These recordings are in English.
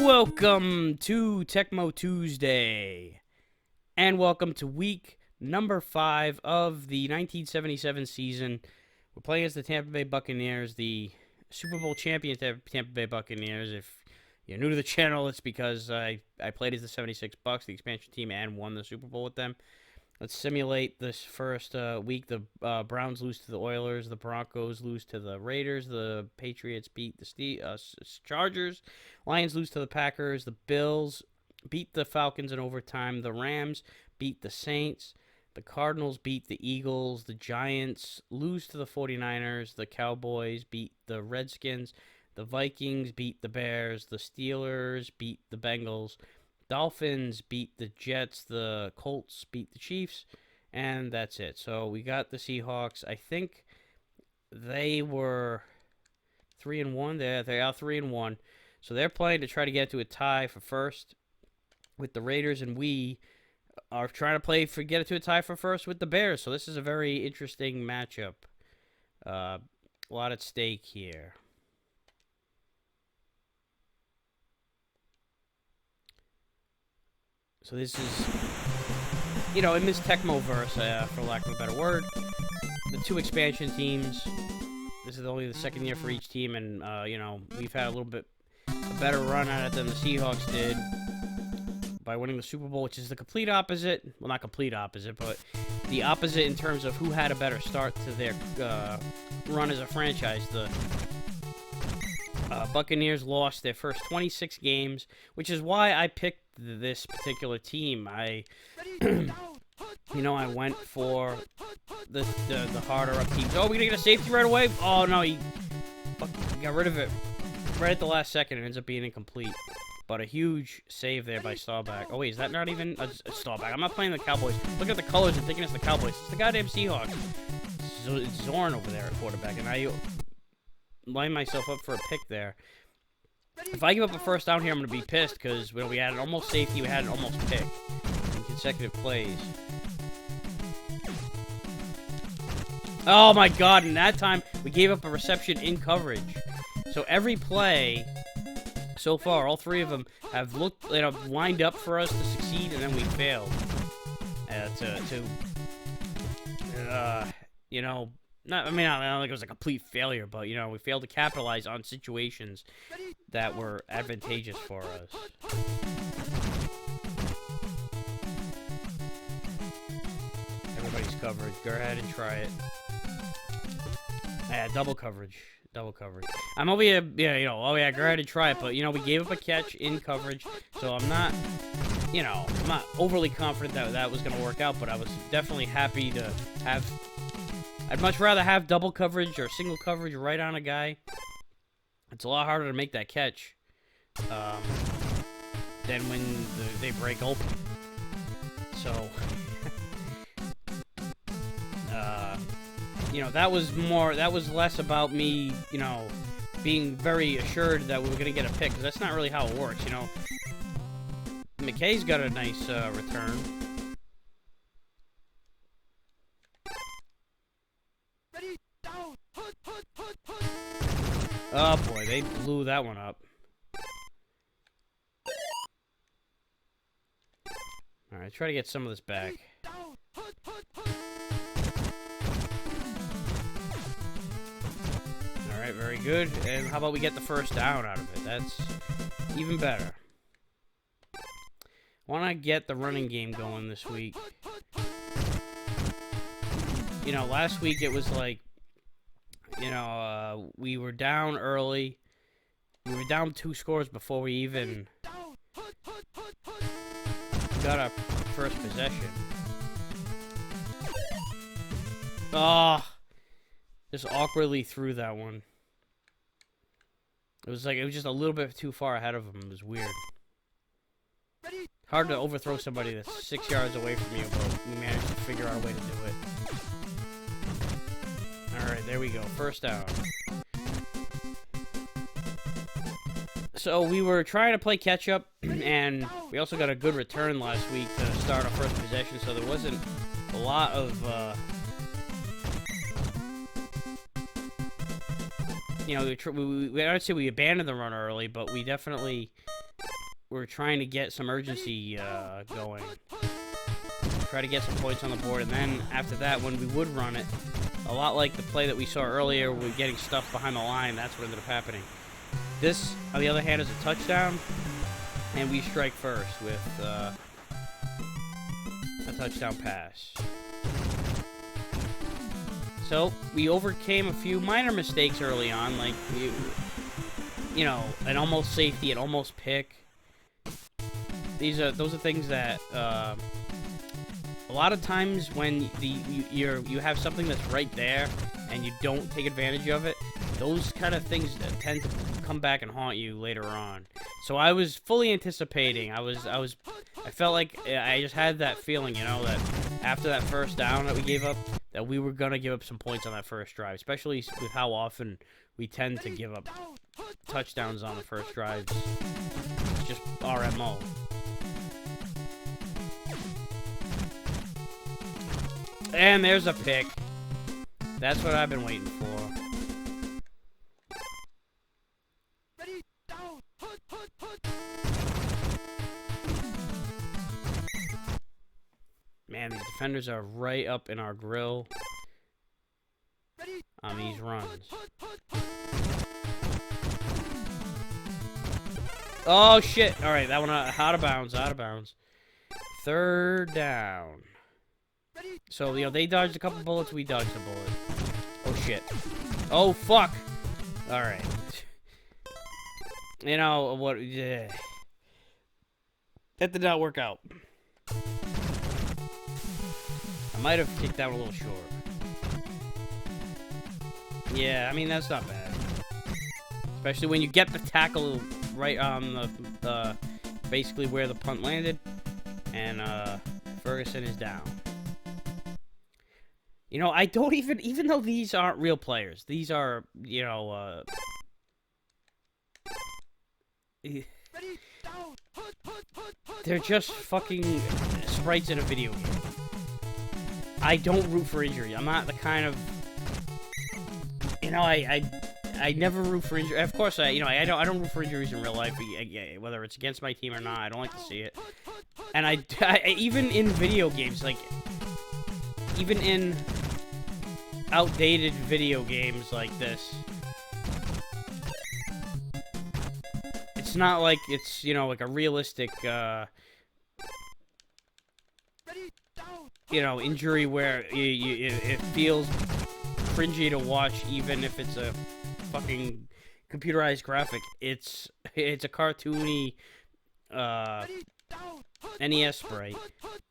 Welcome to Tecmo Tuesday, and welcome to week number 5 of the 1977 season. We're playing as the Tampa Bay Buccaneers, the Super Bowl champion Tampa Bay Buccaneers. If you're new to the channel, it's because I played as the 76 Bucks, the expansion team, and won the Super Bowl with them. Let's simulate this first week. The Browns lose to the Oilers. The Broncos lose to the Raiders. The Patriots beat the Chargers. Lions lose to the Packers. The Bills beat the Falcons in overtime. The Rams beat the Saints. The Cardinals beat the Eagles. The Giants lose to the 49ers. The Cowboys beat the Redskins. The Vikings beat the Bears. The Steelers beat the Bengals. Dolphins beat the Jets, the Colts beat the Chiefs, and that's it. So we got the Seahawks. I think they were 3-1. They are 3-1. So they're playing to try to get to a tie for first with the Raiders, and we are trying to get it to a tie for first with the Bears. So this is a very interesting matchup. A lot at stake here. So this is, in this Tecmo-verse, for lack of a better word, the two expansion teams. This is only the second year for each team, and, we've had a little bit a better run at it than the Seahawks did by winning the Super Bowl, which is the complete opposite. Well, not complete opposite, but the opposite in terms of who had a better start to their run as a franchise. The Buccaneers lost their first 26 games, which is why I picked this particular team. I went for the harder up teams. Oh, we're gonna get a safety right away? Oh no, he got rid of it right at the last second. It ends up being incomplete. But a huge save there by Staubach. Oh wait, is that not even a Staubach? I'm not playing the Cowboys. Look at the colors and thinking it's the Cowboys. It's the goddamn Seahawks. It's Zorn over there at quarterback, and I line myself up for a pick there. If I give up a first down here, I'm going to be pissed because we had an almost safety, we had an almost pick in consecutive plays. Oh my god, and that time we gave up a reception in coverage. So every play so far, all three of them have lined up for us to succeed, and then we failed. I don't think it was a complete failure, but, we failed to capitalize on situations that were advantageous for us. Everybody's covered. Go ahead and try it. Yeah, double coverage. Double coverage. I'm over here, go ahead and try it, but, we gave up a catch in coverage, so I'm not overly confident that was going to work out, but I was definitely happy to have... I'd much rather have double coverage or single coverage right on a guy. It's a lot harder to make that catch than when they break open. So, that was less about me, being very assured that we were going to get a pick, because that's not really how it works, McKay's got a nice return. Oh boy, they blew that one up. Alright, try to get some of this back. Alright, very good. And how about we get the first down out of it? That's even better. Why not get the running game going this week? Last week it was like, we were down early. We were down 2 scores before we even got our first possession. Oh, just awkwardly threw that one. It was just a little bit too far ahead of him. It was weird. Hard to overthrow somebody that's 6 yards away from you, but we managed to figure out a way to do it. Alright, there we go. First down. So we were trying to play catch-up, and we also got a good return last week to start our first possession, so there wasn't a lot of, I'd say we abandoned the run early, but we definitely we're trying to get some urgency going. Try to get some points on the board, and then after that, when we would run it, a lot like the play that we saw earlier with getting stuff behind the line, that's what ended up happening. This, on the other hand, is a touchdown, and we strike first with a touchdown pass. So we overcame a few minor mistakes early on, like you know, an almost safety, an almost pick. Those are things that a lot of times when you have something that's right there and you don't take advantage of it, those kind of things tend to come back and haunt you later on. So I was fully anticipating. I felt like I just had that feeling, you know, that after that first down that we gave up, that we were gonna give up some points on that first drive, especially with how often we tend to give up touchdowns on the first drives. It's just our MO. And there's a pick. That's what I've been waiting for. Man, these defenders are right up in our grill on these runs. Oh, shit. All right, that one out of bounds, out of bounds. Third down. So, you know, they dodged a couple bullets, we dodged a bullet. Oh, shit. Oh, fuck. All right. You know, what... that did not work out. I might have kicked out a little short. Yeah, I mean, that's not bad. Especially when you get the tackle right on the basically where the punt landed. And, Ferguson is down. You know, I don't even though these aren't real players, these are, you know, they're just fucking sprites in a video game. I don't root for injury. I'm not the kind of, you know, I never root for injury. Of course, I don't root for injuries in real life, whether it's against my team or not. I don't like to see it. And I even in video games, like, even in outdated video games like this, it's not like it's, you know, like a realistic, you know, injury where it feels cringy to watch, even if it's a fucking computerized graphic. It's a cartoony NES sprite.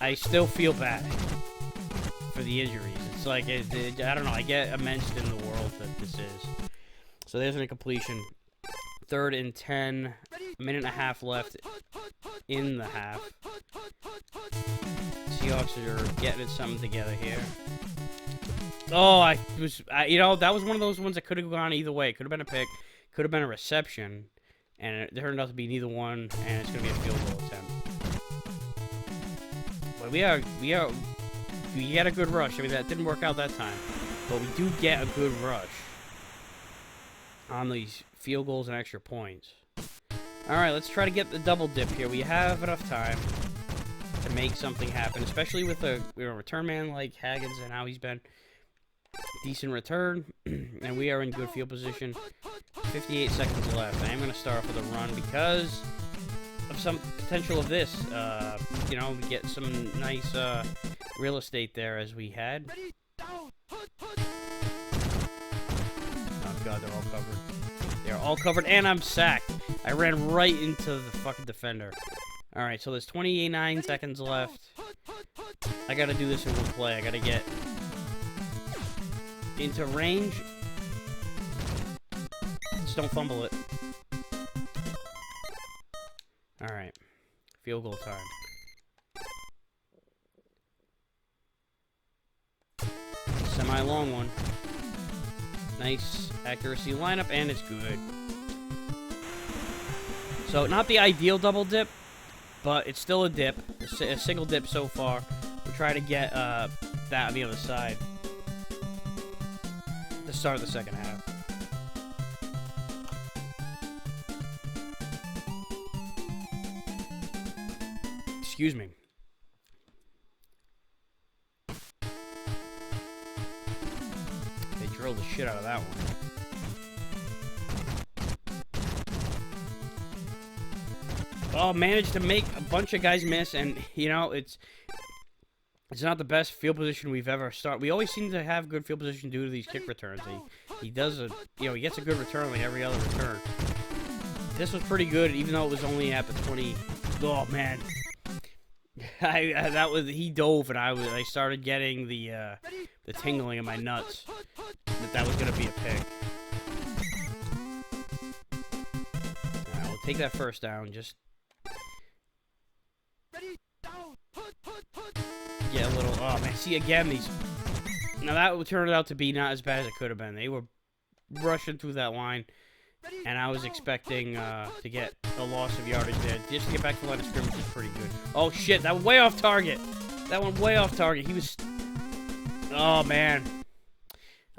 I still feel bad for the injuries. It's like, I don't know, I get immersed in the world that this is. So there's an incompletion. 3rd and 10, a minute and a half left in the half. Seahawks are getting something together here. Oh, you know, that was one of those ones that could have gone either way. Could have been a pick, could have been a reception, and it turned out to be neither one, and it's going to be a field goal attempt. But we get a good rush. I mean, that didn't work out that time, but we do get a good rush on these field goals and extra points. All right, let's try to get the double dip here. We have enough time to make something happen, especially with a return man like Haggins and how he's been. Decent return, and we are in good field position. 58 seconds left. I am going to start off with a run because of some potential of this. You know, we get some nice real estate there as we had. Oh god, they're all covered. They're all covered, and I'm sacked. I ran right into the fucking defender. Alright, so there's 29 seconds left. I gotta do this in one play. I gotta get into range. Just don't fumble it. Alright. Field goal time. Semi-long one. Nice accuracy lineup, and it's good. So, not the ideal double dip, but it's still a dip. A single dip so far. We'll try to get that on the other side. The start of the second half. Excuse me. They drilled the shit out of that one. Oh, managed to make a bunch of guys miss, and, you know, it's not the best field position we've ever started. We always seem to have good field position due to these kick returns. He does he gets a good return like every other return. This was pretty good, even though it was only at the 20. Oh man, he dove, and I started getting the tingling in my nuts that was gonna be a pick. All right, we'll take that first down. Just get a little. Oh man, see again these. Now that turned out to be not as bad as it could have been. They were rushing through that line, and I was expecting to get a loss of yardage there. Just to get back to the line of scrimmage is pretty good. Oh shit, that went way off target. That went way off target. He was. Oh man.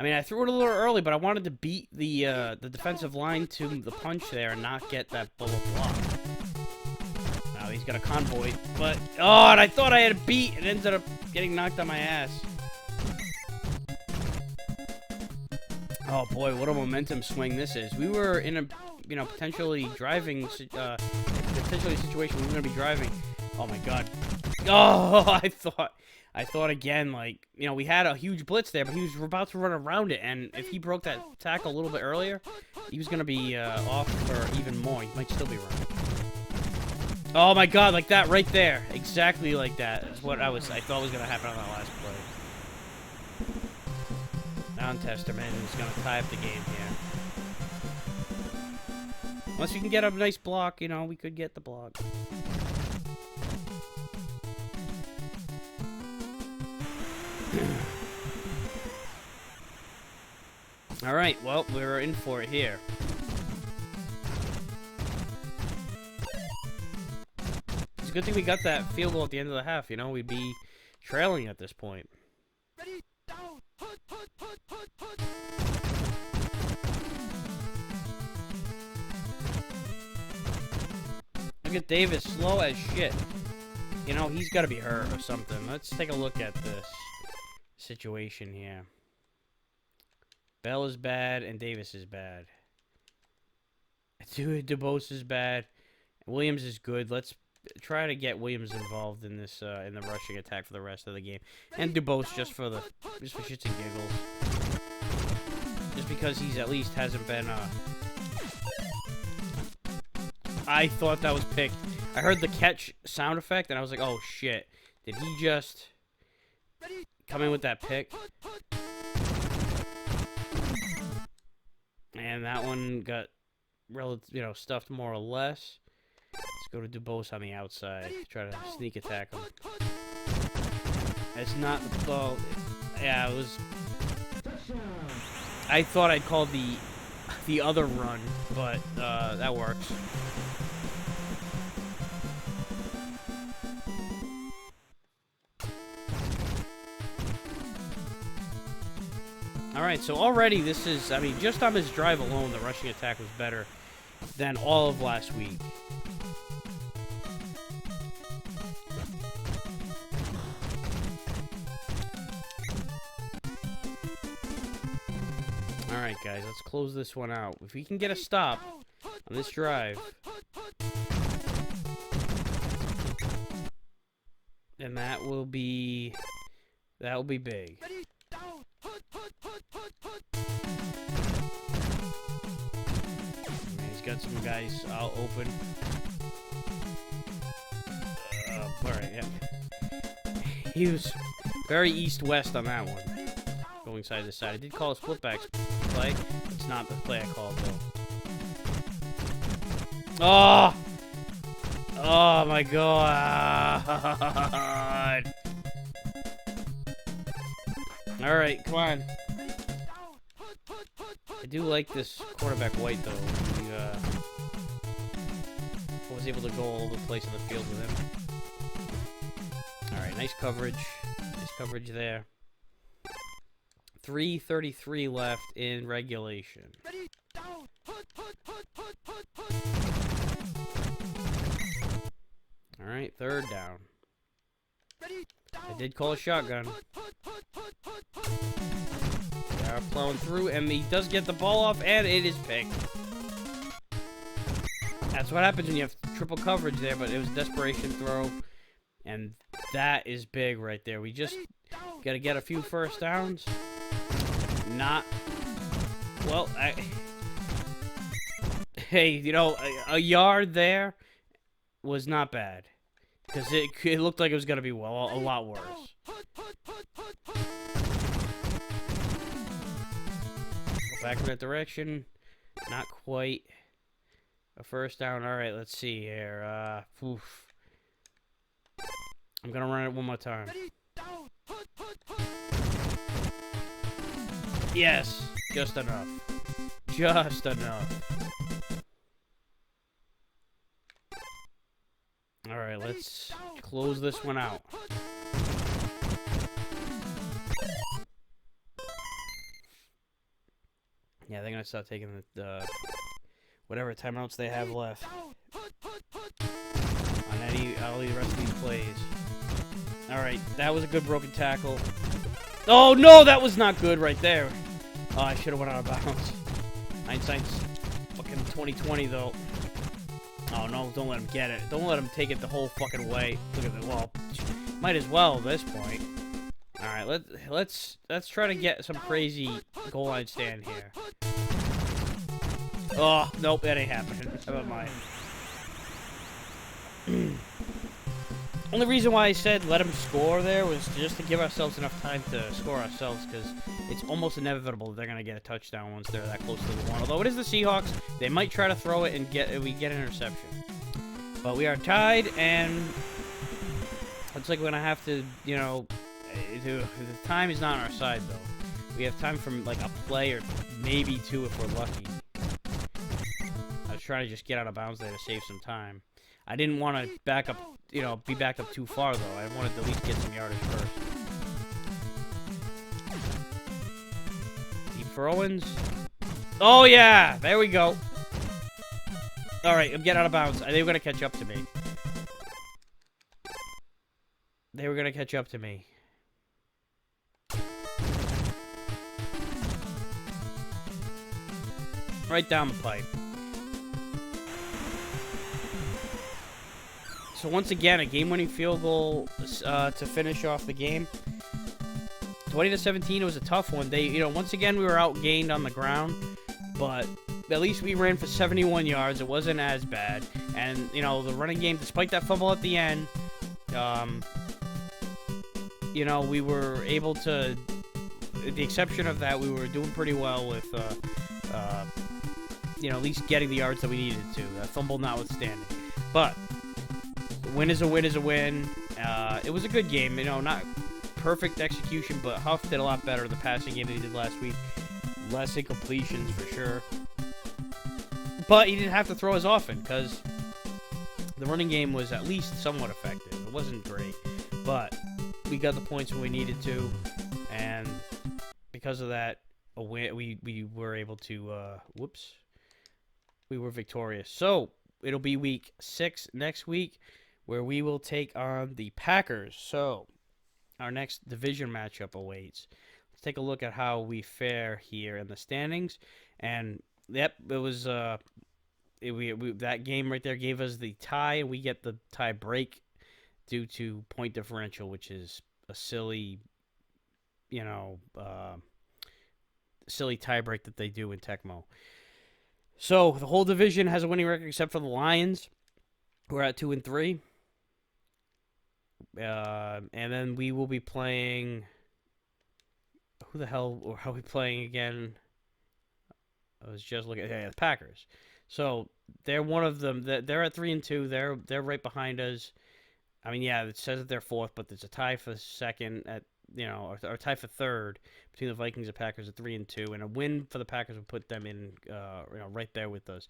I mean, I threw it a little early, but I wanted to beat the defensive line to the punch there and not get that bullet block. Now he's got a convoy, but and I thought I had a beat and ended up getting knocked on my ass. Oh boy, what a momentum swing this is. We were in a, potentially driving, potentially a situation we were going to be driving. Oh my god. Oh, I thought again, like, we had a huge blitz there, but he was about to run around it, and if he broke that tackle a little bit earlier, he was going to be off for even more. He might still be running. Oh my god, like that right there. Exactly like that is what I thought was going to happen on that last play. Non-Testament is going to tie up the game here. Unless we can get a nice block, we could get the block. Alright, well, we're in for it here. It's a good thing we got that field goal at the end of the half, we'd be trailing at this point. Look at Davis, slow as shit. He's got to be hurt or something. Let's take a look at this situation here. Bell is bad, and Davis is bad. DuBose is bad. Williams is good. Let's try to get Williams involved in this in the rushing attack for the rest of the game, and DuBose just for shits and giggles. Just because he's at least hasn't been. I thought that was picked. I heard the catch sound effect, and I was like, "Oh shit! Did he just come in with that pick?" And that one got stuffed more or less. Let's go to DuBose on the outside. Try to sneak attack him. It's not the ball. Yeah, it was. I thought I'd call the other run, but that works. Alright, so already this is, just on this drive alone, the rushing attack was better than all of last week. Alright, guys, let's close this one out. If we can get a stop on this drive, then that will be big. He's got some guys out open. Alright, yeah. He was very east-west on that one. Going side to side. I did call a split back play. It's not the play I called, though. Oh! Oh, my God! Alright, come on. I do like this quarterback White, though. He was able to go all over the place on the field with him. Alright, nice coverage. Nice coverage there. 3:33 left in regulation. Alright, Third down. I did call a shotgun. They are plowing through, and he does get the ball off, and it is picked. That's what happens when you have triple coverage there, but it was a desperation throw, and that is big right there. We just got to get a few first downs. Not... Well, hey, you know, a yard there was not bad. Because it looked like it was going to be, well, a lot worse. Go back in that direction. Not quite a first down. All right, let's see here. Oof. I'm going to run it one more time. Yes, just enough. Just enough. All right, let's close this one out. Yeah, they're going to start taking the whatever timeouts they have left on all the rest of these plays. All right, that was a good broken tackle. Oh, no, that was not good right there. Oh, I should have went out of bounds. Hindsight's fucking 2020, though. Oh, no, don't let him get it. Don't let him take it the whole fucking way. Look at the wall. Might as well at this point. All right, let's try to get some crazy goal line stand here. Oh, nope, that ain't happening. How about mine? Only reason why I said let him score there was just to give ourselves enough time to score ourselves, because it's almost inevitable that they're going to get a touchdown once they're that close to the one. Although it is the Seahawks, they might try to throw it and we get an interception. But we are tied, and looks like we're going to have to, you know, the time is not on our side, though. We have time for, like, a play or maybe two if we're lucky. I was trying to just get out of bounds there to save some time. I didn't want to back up, you know, be backed up too far, though. I wanted to at least get some yardage first. Deep for Owens. Oh, yeah! There we go. All right, I'm getting out of bounds. They were going to catch up to me. They were going to catch up to me. Right down the pipe. So once again, a game-winning field goal to finish off the game. 20-17, it was a tough one. Once again, we were outgained on the ground, but at least we ran for 71 yards. It wasn't as bad. And, you know, the running game, despite that fumble at the end, you know, we were able to, with the exception of that, we were doing pretty well with, you know, at least getting the yards that we needed to. That fumble notwithstanding. But win is a win is a win. It was a good game. You know, not perfect execution, but Huff did a lot better in the passing game than he did last week. Less incompletions for sure. But he didn't have to throw as often because the running game was at least somewhat effective. It wasn't great, but we got the points when we needed to, and because of that, we were able to. We were victorious. So it'll be week 6 next week, where we will take on the Packers. So our next division matchup awaits. Let's take a look at how we fare here in the standings. And yep, it was that game right there gave us the tie, and we get the tie break due to point differential, which is a silly, you know, silly tie break that they do in Tecmo. So the whole division has a winning record except for the Lions. We're at 2-3. And then we will be playing. Who the hell are we playing again? I was just looking at the Packers. So they're one of them. They're at 3-2. They're right behind us. I mean, yeah, it says that they're fourth, but there's a tie for second at, you know, or tie for third between the Vikings and Packers at 3-2, and a win for the Packers would put them in, you know, right there with us.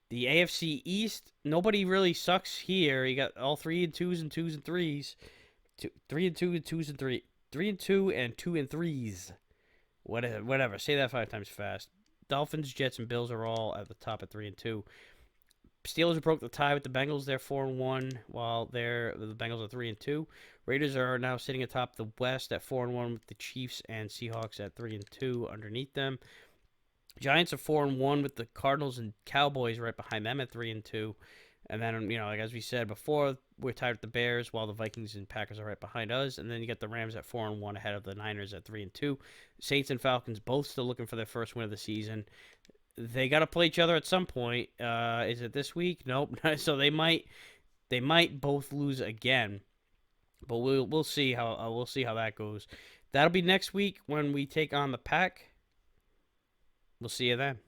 The AFC East, nobody really sucks here. You got all 3-2s and 2s and 3s, 3-2 and 2s and 3, 3-2 and 2 and 3s. Whatever. Say that 5 times fast. Dolphins, Jets, and Bills are all at the top at 3-2. Steelers broke the tie with the Bengals. They're 4-1, while the Bengals are 3-2. Raiders are now sitting atop the West at 4-1 with the Chiefs and Seahawks at 3-2 underneath them. Giants are 4-1 with the Cardinals and Cowboys right behind them at 3-2. And then, like as we said before, we're tied with the Bears, while the Vikings and Packers are right behind us. And then you get the Rams at 4-1 ahead of the Niners at 3-2. Saints and Falcons both still looking for their first win of the season. They got to play each other at some point. Is it this week? Nope. So they might both lose again. But we'll see how that goes. That'll be next week when we take on the Pack. We'll see you then.